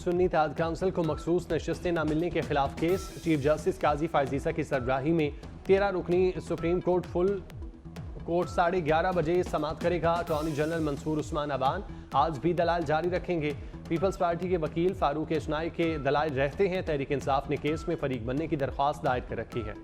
सुन्नी इत्तेहाद council को मखसूस नशिस्तें न मिलने के खिलाफ केस। चीफ जस्टिस काजी फायजीसा की सरबराही में 13 रुकनी सुप्रीम कोर्ट फुल कोर्ट 11:30 बजे समाप्त करेगा। अटॉर्नी जनरल मंसूर उस्मान अवान आज भी दलाल जारी रखेंगे। पीपल्स पार्टी के वकील फारूक एशनाई के दलाल रहते हैं। तहरीक इंसाफ ने केस में फरीक बनने की दरख्वास्त दायर कर रखी है।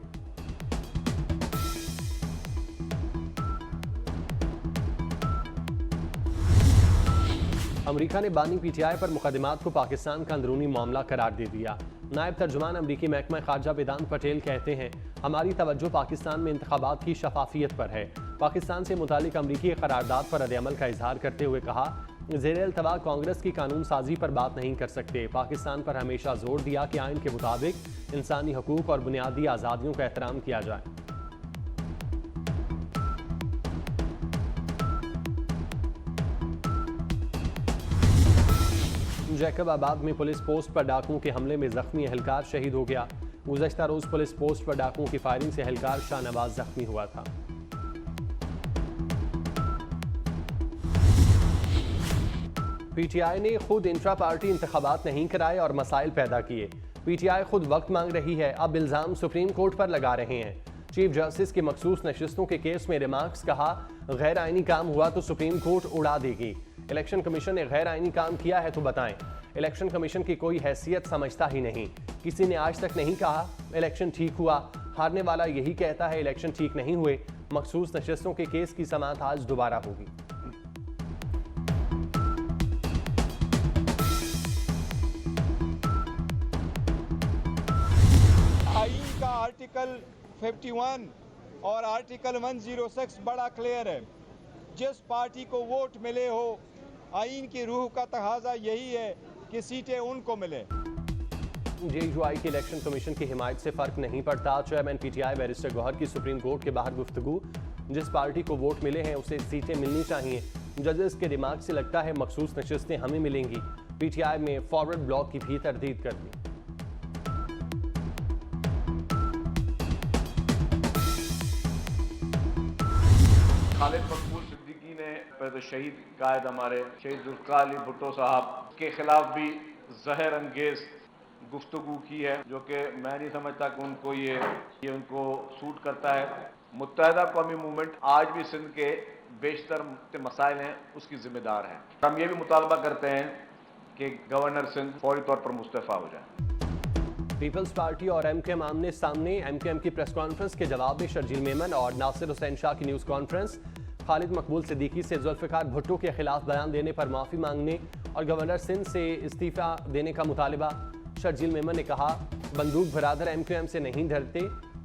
अमेरिका ने बानी पीटीआई पर मुकदमात को पाकिस्तान का अंदरूनी मामला करार दे दिया। नायब तर्जुमान अमरीकी महकमा खारजा वेदांत पटेल कहते हैं, हमारी तवज्जो पाकिस्तान में इंतखाबात की शफाफियत पर है। पाकिस्तान से मुतालिक अमरीकी करारदाद पर रद्द-ए-अमल का इजहार करते हुए कहा, ज़ेर-ए-इल्तवा कांग्रेस की कानून साजी पर बात नहीं कर सकते। पाकिस्तान पर हमेशा जोर दिया कि आइन के मुताबिक इंसानी हकूक और बुनियादी आज़ादियों का एहतराम किया जाए। जैकबाबाद में पुलिस पोस्ट पर डाकुओं के हमले में जख्मी एहलकार शहीद हो गया। गुज़श्ता रोज पुलिस पोस्ट पर डाकुओं की फायरिंग से एहलकार शाहनवाज जख्मी हुआ था। पीटीआई ने खुद इंट्रा पार्टी इंतखाबात नहीं कराए और मसाइल पैदा किए। पीटीआई खुद वक्त मांग रही है, अब इल्जाम सुप्रीम कोर्ट पर लगा रहे हैं। चीफ जस्टिस की मखसूस नशिस्तों के केस में रिमार्क्स कहा, गैर आईनी काम हुआ तो सुप्रीम कोर्ट उड़ा देगी। इलेक्शन कमीशन ने गैर आईनी काम किया है तो बताएं। इलेक्शन कमीशन की कोई हैसियत समझता ही नहीं। किसी ने आज तक नहीं कहा इलेक्शन ठीक हुआ। हारने वाला यही कहता है इलेक्शन ठीक नहीं हुए। मखसूस नशिस्तों के केस की समाअत आज दोबारा होगी। आईन का आर्टिकल 51 और आर्टिकल 106 बड़ा क्लियर है। जिस पार्टी को वोट मिले हो, आईन की रूह का तकाजा यही है कि सीटें उनको मिले। जेयूआई के इलेक्शन कमीशन की हिमायत से फर्क नहीं पड़ता। चेयरमैन पीटीआई बैरिस्टर गौहर की सुप्रीम कोर्ट के बाहर गुफ्तगू। जिस पार्टी को वोट मिले हैं उसे सीटें मिलनी चाहिए। जजेस के दिमाग से लगता है मखसूस नशिस्तें हमें मिलेंगी। पीटीआई में फॉरवर्ड ब्लॉक की भी तरदीद कर दी। खालिद मकबूल सिद्दीकी ने तो शहीद कायद हमारे शहीद जुल्फ़िकार अली भुट्टो साहब के खिलाफ भी जहर अंगेज गुफ्तगू की है, जो कि मैं नहीं समझता कि उनको ये उनको सूट करता है। मुत्तहदा कौमी मूवमेंट आज भी सिंध के बेशतर मसाइल हैं उसकी जिम्मेदार है। हम ये भी मुतालबा करते हैं कि गवर्नर सिंध फौरी तौर पर मुस्तफ़ा हो जाए। पीपल्स पार्टी और एमकेएम आमने सामने। एमकेएम की प्रेस कॉन्फ्रेंस के जवाब में शर्जील मेमन और नासिर हुसैन शाह की न्यूज़ कॉन्फ्रेंस। खालिद मकबूल सिद्दीकी से जुल्फ़िकार भुट्टो के खिलाफ बयान देने पर माफ़ी मांगने और गवर्नर सिंध से इस्तीफ़ा देने का मुतालबा। शर्जील मेमन ने कहा, बंदूक बरादर एमकेएम से नहीं डरते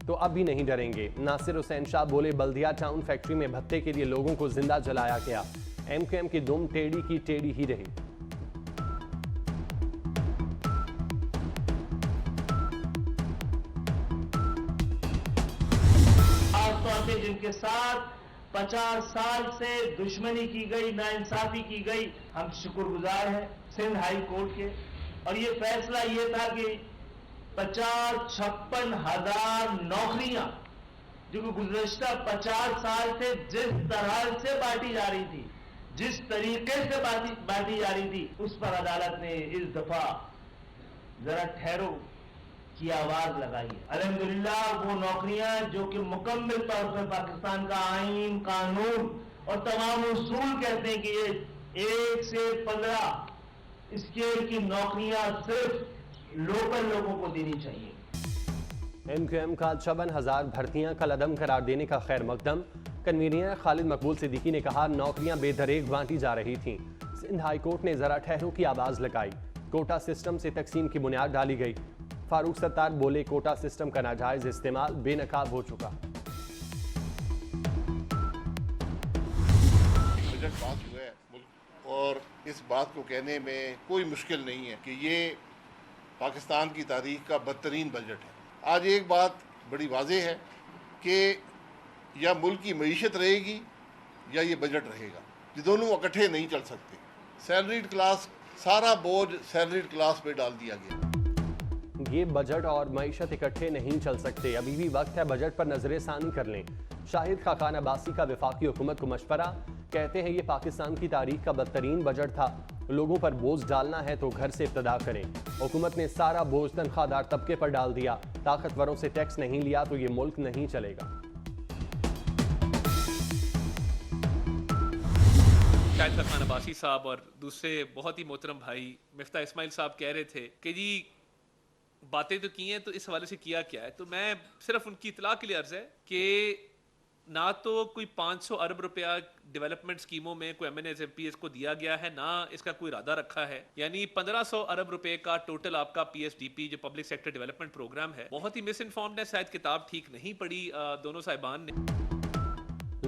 तो अब भी नहीं डरेंगे। नासिर हुसैन शाह बोले, बल्दिया टाउन फैक्ट्री में भत्ते के लिए लोगों को जिंदा जलाया गया। एमकेएम की दुम टेढ़ी की टेढ़ी ही रही। जिनके साथ 50 साल से दुश्मनी की गई, नाइंसाफी की गई, हम शुक्रगुजार हैं सिंध हाई कोर्ट के। और ये फैसला ये था कि 50-56 हजार नौकरियां जो कि गुज़श्ता 50 साल से जिस तरह से बांटी जा रही थी, जिस तरीके से बांटी जा रही थी, उस पर अदालत ने इस दफा जरा ठहरो की आवाज लगाई। अल्हम्दुलिल्लाह वो नौकरियां जो कि मुकम्मल तौर पर पाकिस्तान का आईन, कानून और तमाम उसूल कहते हैं कि ये 1 से 15 स्केल की नौकरियां सिर्फ लोकल लोगों को देनी चाहिए। एमक्यूएम का 54,000 भर्तियां कल अदम करार देने का खैर मकदम। कन्वीनर खालिद मकबूल सिद्दीकी ने कहा, नौकरियां बेदरेक बांटी जा रही थीं। सिंध हाई कोर्ट ने जरा ठहरो की आवाज लगाई। कोटा सिस्टम से तकसीम की बुनियाद डाली गई। फारूक सत्तार बोले, कोटा सिस्टम का नाजायज इस्तेमाल बेनकाब हो चुका। बजट पास हुआ है मुल्क, और इस बात को कहने में कोई मुश्किल नहीं है कि ये पाकिस्तान की तारीख का बदतरीन बजट है। आज एक बात बड़ी वाज़ेह है कि या मुल्क की मईशत रहेगी या ये बजट रहेगा। ये दोनों इकट्ठे नहीं चल सकते। सैलरीड क्लास, सारा बोझ सैलरीड क्लास पे डाल दिया गया। ये बजट और मईशत इकट्ठे नहीं चल सकते। अभी भी वक्त है बजट पर नजर सानी कर लें। शाहिद खाकान अब्बासी का वफाकी हुकूमत को मशवरा। कहते हैं ये पाकिस्तान की तारीख का बदतरीन बजट था। लोगों पर बोझ डालना है तो घर से इब्तदा करें। हुकूमत ने सारा बोझ तनख्वाहदार तबके पर डाल दिया। ताकतवरों से टैक्स नहीं लिया तो ये मुल्क नहीं चलेगा। शाहिद खान अब्बासी साहब और दूसरे बहुत ही मोहतरम भाई मिफ्ता इस्माइल साहब कह रहे थे कि जी बातें तो की हैं, तो इस हवाले से किया क्या है। तो मैं सिर्फ उनकी इतला के लिए अर्ज है कि ना तो कोई 500 अरब रुपया डेवलपमेंट स्कीमों में कोई MNAs MPs को दिया गया है, ना इसका कोई इरादा रखा है। यानी 1500 अरब रुपए का टोटल आपका PSDP जो पब्लिक सेक्टर डेवलपमेंट प्रोग्राम है, बहुत ही मिस इन्फॉर्म्ड है। शायद किताब ठीक नहीं पढ़ी दोनों साहिबान ने।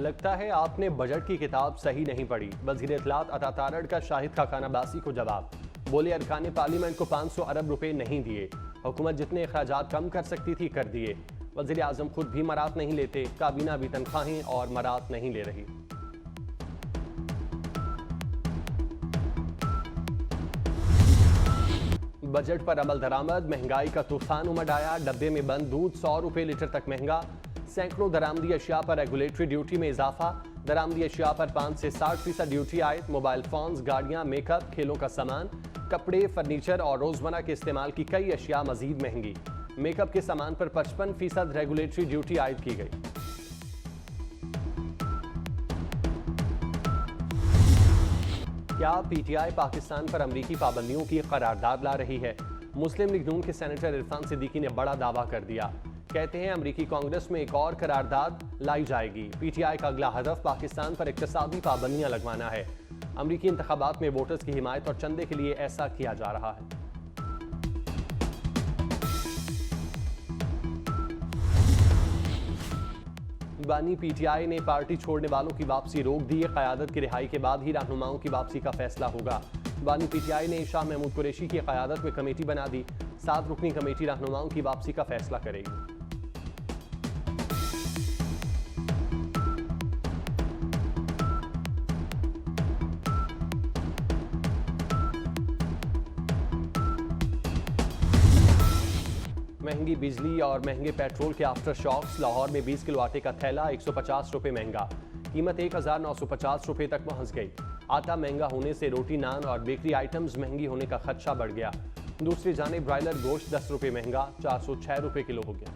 लगता है आपने बजट की किताब सही नहीं पढ़ी। वज़ीर इत्तलात अता तारड़ का शाहिद खान अब्बासी को जवाब। बोले अरकान पार्लियामेंट को 500 अरब रुपए नहीं दिए, हुकूमत जितने अखराजात कम कर सकती थी कर दिए। वज़ीर आज़म खुद भी मरात नहीं लेते, काबीना भी तनख्वाहें और मरात नहीं ले रही। बजट पर अमल दरामद, महंगाई का तूफान उमड़ आया। डब्बे में बंद दूध 100 रुपए लीटर तक महंगा। सैकड़ों दरामदी अशिया पर रेगुलेटरी ड्यूटी में इजाफा। दरामदी अशिया पर 5 से 60% ड्यूटी आयद। मोबाइल फोन्स, गाड़ियां, मेकअप, खेलों का सामान, कपड़े, फर्नीचर और रोजमर्रा के इस्तेमाल की कई अशिया मजीद महंगी। मेकअप के सामान पर 55% रेगुलेटरी ड्यूटी आयद की गई। क्या PTI पाकिस्तान पर अमरीकी पाबंदियों की करारदाद ला रही है? मुस्लिम लीग नून के सेनेटर इरफान सिद्दीकी ने बड़ा दावा कर दिया। कहते हैं अमरीकी कांग्रेस में एक और करारदाद लाई जाएगी। PTI का अगला हदफ पाकिस्तान पर इक्तसादी पाबंदियां लगवाना है। अमरीकी इंतखाबात में वोटर्स की हिमायत और चंदे के लिए ऐसा किया जा रहा है। बानी PTI ने पार्टी छोड़ने वालों की वापसी रोक दी। क़यादत की रिहाई के बाद ही रहनुमाओं की वापसी का फैसला होगा। बानी PTI ने शाह महमूद कुरैशी की क़यादत में कमेटी बना दी। 7 रुकनी कमेटी रहनुमाओं की वापसी का फैसला करेगी। महंगी बिजली और महंगे पेट्रोल के आफ्टर शॉक्स। लाहौर में 20 किलो आटे का थैला 150 रुपए महंगा। कीमत 1950 रुपए तक पहुंच गई। आटा महंगा होने से रोटी, नान और बेकरी आइटम्स महंगी होने का खदशा बढ़ गया। दूसरी जानिब ब्रायलर गोश्त 10 रुपए महंगा, 406 रुपए किलो हो गया।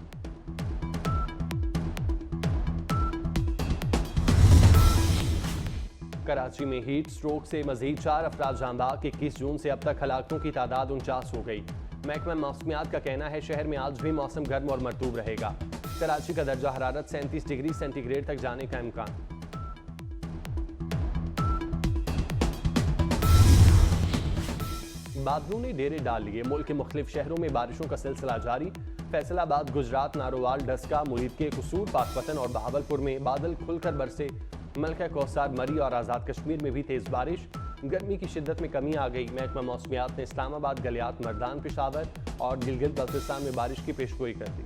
कराची में हीट स्ट्रोक से मजीद 4 अफराद जांबाग। 21 जून से अब तक हलाकतों की तादाद 49 हो गई। महकमा मौसमियात का कहना है शहर में आज भी मौसम गर्म और मरतूब रहेगा। कराची का दर्जा हरारत 37 डिग्री सेंटीग्रेड तक जाने का इम्कान। बादलों ने डेरे डाल लिए। मुल्क के मुख्तलिफ शहरों में बारिशों का सिलसिला जारी। फैसलाबाद, गुजरात, नारोवाल, डस्का, मुरीद के कसूर, पाकपतन और बहावलपुर में बादल खुलकर बरसे। मलका कौसार, मरी और आज़ाद कश्मीर में भी तेज बारिश। गर्मी की शिद्दत में कमी आ गई। महकमा मौसमियात ने इस्लामाबाद, गलियात, मर्दान, पेशावर और गिलगित बल्तिस्तान में बारिश की पेशगोई कर दी।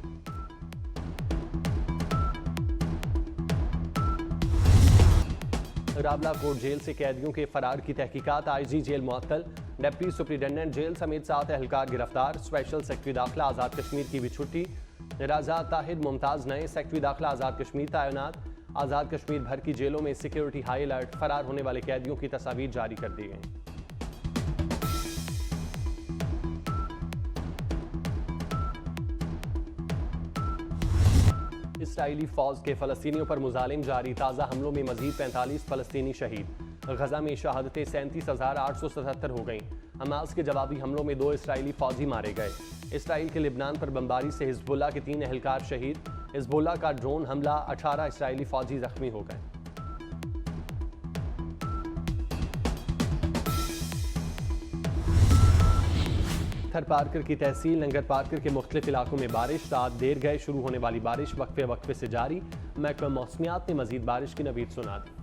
रावला कोट जेल से कैदियों के फरार की तहकीकात। IG जेल मुअत्तल। डिप्टी सुपरिटेंडेंट जेल समेत 7 एहलकार गिरफ्तार। स्पेशल सेक्रेटरी दाखिला आज़ाद कश्मीर की भी छुट्टी। राजा ताहिर मुमताज़ नए सेक्रेटरी दाखिला आज़ाद कश्मीर तैनात। आज़ाद कश्मीर भर की जेलों में सिक्योरिटी हाई अलर्ट। फरार होने वाले कैदियों की तस्वीर जारी कर दी गई। इसराइली फौज के फलस्तीनियों पर मुजालिम जारी। ताज़ा हमलों में मजीद 45 फलस्तीनी शहीद। गजा में शहादतें 37,877 हो गईं। हमास के जवाबी हमलों में 2 इसराइली फौजी मारे गए। इसराइल के लिबनान पर बमबारी से हिजबुल्लाह के 3 एहलकार शहीद। हिजबुल्लाह का ड्रोन हमला, 18 इसराइली फौजी जख्मी हो गए। थर पारकर की तहसील लंगर पारकर के मुख्तलिफ इलाकों में बारिश। रात देर गए शुरू होने वाली बारिश वक्फे वक्फे से जारी। महकमा मौसमियात ने मजीद बारिश की नवीद सुना दी।